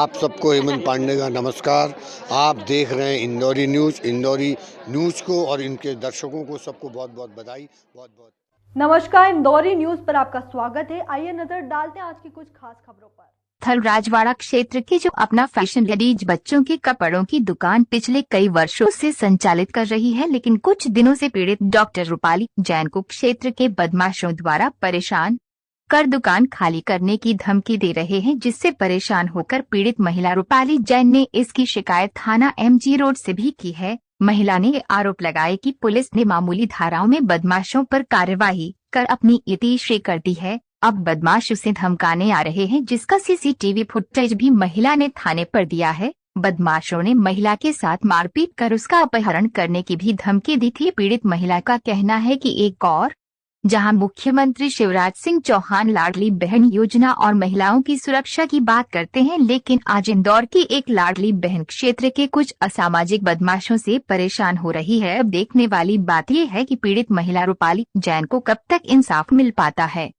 आप सबको हेमंत पांडे का नमस्कार। आप देख रहे हैं इंदौरी न्यूज़ को और इनके दर्शकों को सबको बहुत बहुत बधाई। बहुत नमस्कार, इंदौरी न्यूज़ पर आपका स्वागत है। आइए नजर डालते हैं आज की कुछ खास खबरों पर। थल राजवाड़ा क्षेत्र के जो अपना फैशन लेडीज बच्चों के कपड़ों की दुकान पिछले कई वर्षों से संचालित कर रही है, लेकिन कुछ दिनों से पीड़ित डॉक्टर रूपाली जैन को क्षेत्र के बदमाशों द्वारा परेशान कर दुकान खाली करने की धमकी दे रहे हैं, जिससे परेशान होकर पीड़ित महिला रूपाली जैन ने इसकी शिकायत थाना MG रोड से भी की है। महिला ने आरोप लगाए कि पुलिस ने मामूली धाराओं में बदमाशों पर कार्यवाही कर अपनी इतिश्री कर दी है। अब बदमाश उसे धमकाने आ रहे हैं, जिसका CCTV फुटेज भी महिला ने थाने पर दिया है। बदमाशों ने महिला के साथ मारपीट कर उसका अपहरण करने की भी धमकी दी थी। पीड़ित महिला का कहना है कि एक और जहां मुख्यमंत्री शिवराज सिंह चौहान लाडली बहन योजना और महिलाओं की सुरक्षा की बात करते हैं, लेकिन आज इंदौर की एक लाडली बहन क्षेत्र के कुछ असामाजिक बदमाशों से परेशान हो रही है। अब देखने वाली बात यह है कि पीड़ित महिला रूपाली जैन को कब तक इंसाफ मिल पाता है।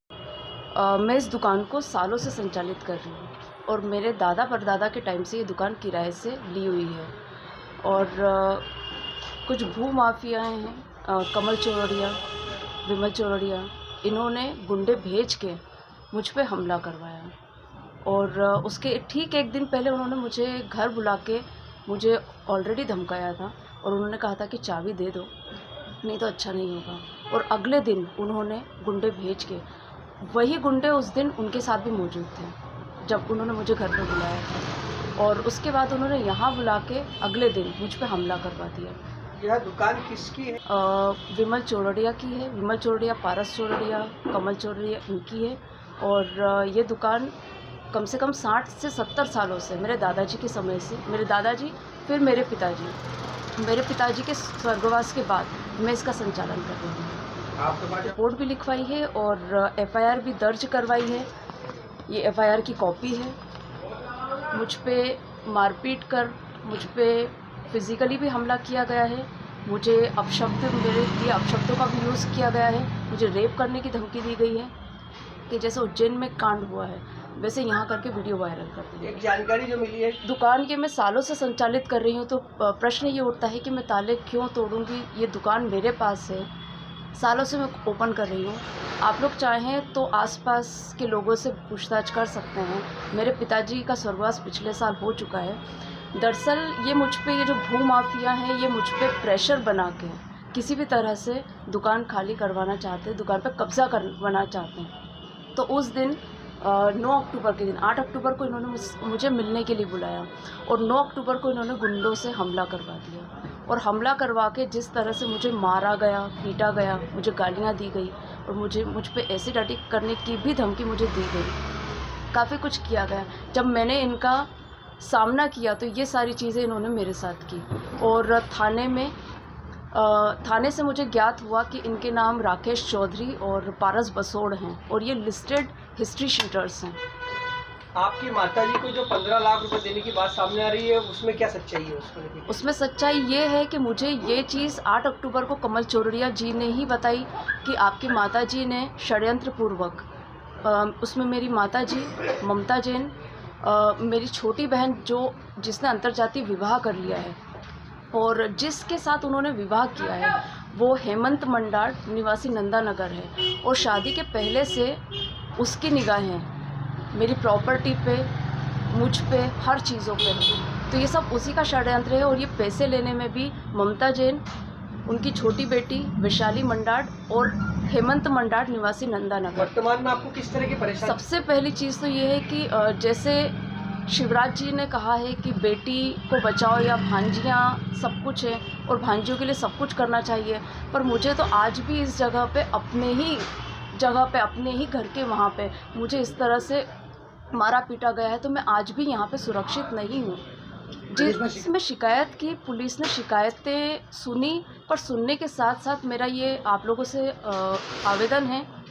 मैं इस दुकान को सालों से संचालित कर रही हूँ और मेरे दादा परदादा के टाइम से ये दुकान किराए से ली हुई है। और कुछ भू माफियाएँ हैं, कमल चौरड़िया, विमल चौरड़िया, इन्होंने गुंडे भेज के मुझ पे हमला करवाया। और उसके ठीक एक दिन पहले उन्होंने मुझे घर बुला के मुझे ऑलरेडी धमकाया था और उन्होंने कहा था कि चाबी दे दो, नहीं तो अच्छा नहीं होगा। और अगले दिन उन्होंने गुंडे भेज के, वही गुंडे उस दिन उनके साथ भी मौजूद थे जब उन्होंने मुझे घर पे बुलाया था। और उसके बाद उन्होंने यहाँ बुला के अगले दिन मुझ पे हमला करवा दिया। यह दुकान किसकी है? विमल चौरड़िया की है। विमल चौरड़िया, पारस चौरड़िया, कमल चौरड़िया इनकी है। और ये दुकान कम से कम 60 से 70 सालों से, मेरे दादाजी के समय से, मेरे दादाजी फिर मेरे पिताजी के स्वर्गवास के बाद मैं इसका संचालन कर रही हूँ। रिपोर्ट भी लिखवाई है और FIR भी दर्ज करवाई है। ये FIR की कॉपी है। मुझ पे मारपीट कर, मुझ पे फिज़िकली भी हमला किया गया है। मुझे अपशब्द, मेरे लिए अपशब्दों का भी यूज़ किया गया है। मुझे रेप करने की धमकी दी गई है कि जैसे उज्जैन में कांड हुआ है वैसे यहाँ करके वीडियो वायरल कर दी। एक जानकारी जो मिली है, दुकान के मैं सालों से संचालित कर रही हूँ, तो प्रश्न ये उठता है कि मैं ताले क्यों तोड़ूँगी। ये दुकान मेरे पास है, सालों से मैं ओपन कर रही हूँ। आप लोग चाहें तो आसपास के लोगों से पूछताछ कर सकते हैं। मेरे पिताजी का स्वर्गवास पिछले साल हो चुका है। दरअसल ये मुझ पे, ये जो भू माफिया हैं, ये मुझ पे प्रेशर बना के किसी भी तरह से दुकान खाली करवाना चाहते हैं, दुकान पे कब्ज़ा करवाना चाहते हैं। तो उस दिन 9 अक्टूबर के दिन, 8 अक्टूबर को इन्होंने मुझे मिलने के लिए बुलाया और 9 अक्टूबर को इन्होंने गुंडों से हमला करवा दिया। और हमला करवा के जिस तरह से मुझे मारा गया, पीटा गया, मुझे गालियाँ दी गई और मुझ पे एसिड अटैक करने की भी धमकी मुझे दी गई। काफ़ी कुछ किया गया। जब मैंने इनका सामना किया तो ये सारी चीज़ें इन्होंने मेरे साथ की। और थाने से मुझे ज्ञात हुआ कि इनके नाम राकेश चौधरी और पारस बसोड़ हैं और ये लिस्टेड हिस्ट्री शीटर्स हैं। आपकी माताजी को जो 15 लाख रुपए देने की बात सामने आ रही है, उसमें क्या सच्चाई है? उसमें सच्चाई ये है कि मुझे ये चीज़ 8 अक्टूबर को कमल चौरड़िया जी ने ही बताई कि आपकी माताजी ने षड्यंत्र पूर्वक, उसमें मेरी माताजी ममता जैन, मेरी छोटी बहन जिसने अंतर्जातीय विवाह कर लिया है और जिसके साथ उन्होंने विवाह किया है वो हेमंत मंडार निवासी नंदानगर है। और शादी के पहले से उसकी निगाहें मेरी प्रॉपर्टी पे, मुझ पे, हर चीज़ों पे है। तो ये सब उसी का षड्यंत्र है। और ये पैसे लेने में भी ममता जैन, उनकी छोटी बेटी वैशाली मंडार और हेमंत मंडार निवासी नंदानगर। वर्तमान में आपको किस तरह की परेशानी? सबसे पहली चीज़ तो ये है कि जैसे शिवराज जी ने कहा है कि बेटी को बचाओ या भांजियाँ सब कुछ है और भांजियों के लिए सब कुछ करना चाहिए, पर मुझे तो आज भी इस जगह पे, अपने ही घर के वहाँ पे मुझे इस तरह से मारा पीटा गया है। तो मैं आज भी यहाँ पे सुरक्षित नहीं हूँ। जिसमें शिकायत की, पुलिस ने शिकायतें सुनी, पर सुनने के साथ साथ मेरा ये आप लोगों से आवेदन है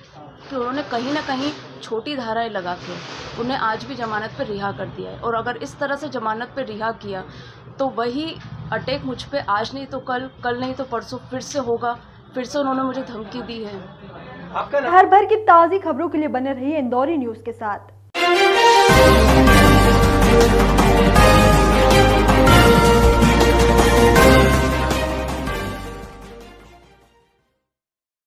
कि उन्होंने कहीं ना कहीं छोटी धाराएं लगा के उन्हें आज भी ज़मानत पर रिहा कर दिया है। और अगर इस तरह से ज़मानत पर रिहा किया तो वही अटैक मुझ पे आज नहीं तो कल नहीं तो परसों फिर से होगा। फिर से उन्होंने मुझे धमकी दी है। हर भर की ताज़ी खबरों के लिए बने रहिए इंदौरी न्यूज़ के साथ।